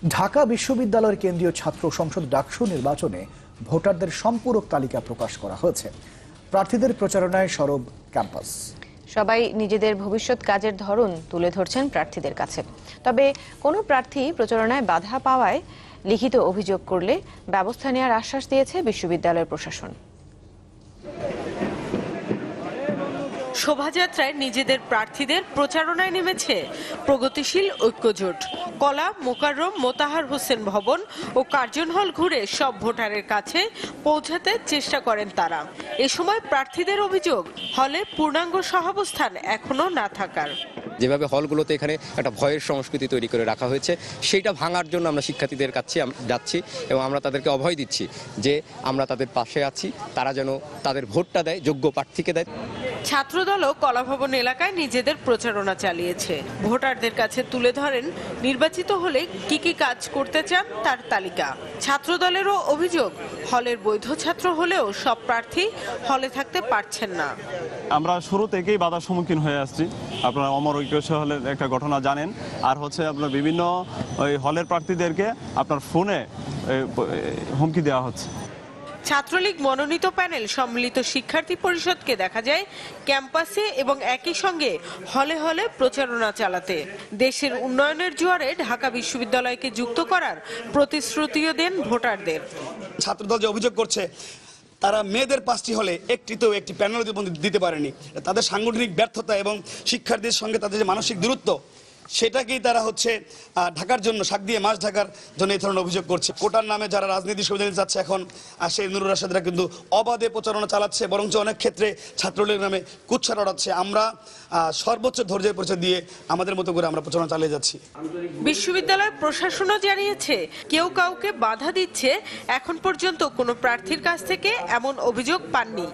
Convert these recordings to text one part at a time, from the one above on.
ঢাকা বিশ্ববিদ্যালয়ের কেন্দ্রীয় ছাত্র সংসদ ডাকসু নির্বাচনে ভোটারদের সম্পূরক তালিকা প্রকাশ করা হয়েছে। প্রার্থীদের প্রচারণায় সরব ক্যাম্পাস। সবাই নিজেদের ভবিষ্যৎ কাজের ধরন তুলে ধরছেন প্রার্থীদের কাছে। তবে কোনো প্রার্থী প্রচারণায় বাধা পাওয়ায় লিখিত অভিযোগ করলে ব্যবস্থা নেওয়ার আশ্বাস দিয়েছে বিশ্ববিদ্যালয়ের প্রশাসন। শোভাযাত্রায় নিজেদের প্রার্থীদের প্রচারণায় নেমেছে প্রগতিশীল ঐক্যজোট। কলা, মোকাররম, মোতাহার হোসেন ভবন ও কার্জন হল ঘুরে সব ভোটারের কাছে পৌঁছাতে চেষ্টা করেন তারা। এ সময় প্রার্থীদের অভিযোগ, হলে পূর্ণাঙ্গ সহাবস্থান এখনো না থাকার। যেভাবে হলগুলোতে এখানে একটা ভয়ের সংস্কৃতি তৈরি করে রাখা হয়েছে, সেইটা ভাঙার জন্য আমরা শিক্ষার্থীদের কাছে যাচ্ছি এবং আমরা তাদেরকে অভয় দিচ্ছি যে আমরা তাদের পাশে আছি, তারা যেন তাদের ভোটটা দেয়, যোগ্য প্রার্থীকে দেয়। ছাত্রদলও কলাভবন এলাকায় নিজেদের প্রচারণা চালিয়েছে। ভোটারদের কাছে তুলে ধরেন নির্বাচিত হলে কি কি কাজ করতে চান তার তালিকা। ছাত্রদলেরও অভিযোগ, হলের বৈধ ছাত্র হলেও সব প্রার্থী হলে থাকতে পারছেন না। আমরা শুরু থেকেই বাধার সম্মুখীন হয়ে আসছি। আপনারা অমর ঐক্য হলের একটা ঘটনা জানেন। আর হচ্ছে আপনার বিভিন্ন ওই হলের প্রার্থীদেরকে আপনার ফোনে হুমকি দেওয়া হচ্ছে। ছাত্রলীগ মনোনীত প্যানেল সম্মিলিত শিক্ষার্থী পরিষদকে দেখা যায় ক্যাম্পাসে এবং একই সঙ্গে হলে হলে প্রচারণা চালাতে। দেশের উন্নয়নের জোয়ারে ঢাকা বিশ্ববিদ্যালয়কে যুক্ত করার প্রতিশ্রুতিও দেন ভোটারদের। ছাত্রদল যে অভিযোগ করছে, তারা মেয়েদের 5টি হলে একটিতেও একটি প্যানেল দিতে পারেনি। তাদের সাংগঠনিক ব্যর্থতা এবং শিক্ষার্থীদের সঙ্গে তাদের যে মানসিক দূরত্ব, সেটাকেই তারা হচ্ছে ঢাকার জন্য, শাক দিয়ে মাছ ঢাকার জন্য এই ধরনের অভিযোগ করছে। কোটার নামে যারা রাজনীতি সুবিধা নিতে যাচ্ছে এখন, সেই নুরুল রাশেদরা কিন্তু অবাধে প্রচারণা চালাচ্ছে, বরঞ্চ অনেক ক্ষেত্রে ছাত্রলীগের নামে কুৎসা রটাচ্ছে। আমরা সর্বোচ্চ ধৈর্যের পরিচয় দিয়ে আমাদের মতো করে আমরা প্রচারণা চালিয়ে যাচ্ছি। বিশ্ববিদ্যালয় প্রশাসনও জানিয়েছে, কেউ কাউকে বাধা দিচ্ছে, এখন পর্যন্ত কোনো প্রার্থীর কাছ থেকে এমন অভিযোগ পাননি।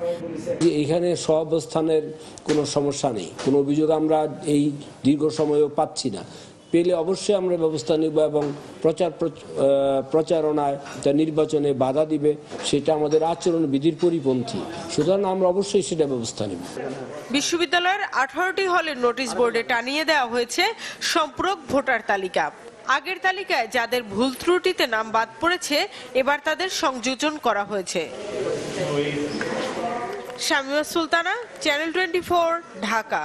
এখানে সহাবস্থানের কোনো সমস্যা নেই, কোনো অভিযোগ আমরা এই দীর্ঘ সময়েও পাচ্ছি না। পেলে অবশ্যই আমরা ব্যবস্থা নিব এবং প্রচারণায় নির্বাচনে বাধা দিবে, সেটা আমাদের আচরণ বিধির পরিপন্থী। সুতরাং আমরা অবশ্যই সেটা ব্যবস্থা নিব। বিশ্ববিদ্যালয়ের 18টি হলের নোটিশ বোর্ডে টানিয়ে দেওয়া হয়েছে সম্পূরক ভোটার তালিকা। আগের তালিকায় যাদের ভুল ত্রুটিতে নাম বাদ পড়েছে, এবার তাদের সংযোজন করা হয়েছে। শামিমা সুলতানা, চ্যানেল 24, ঢাকা।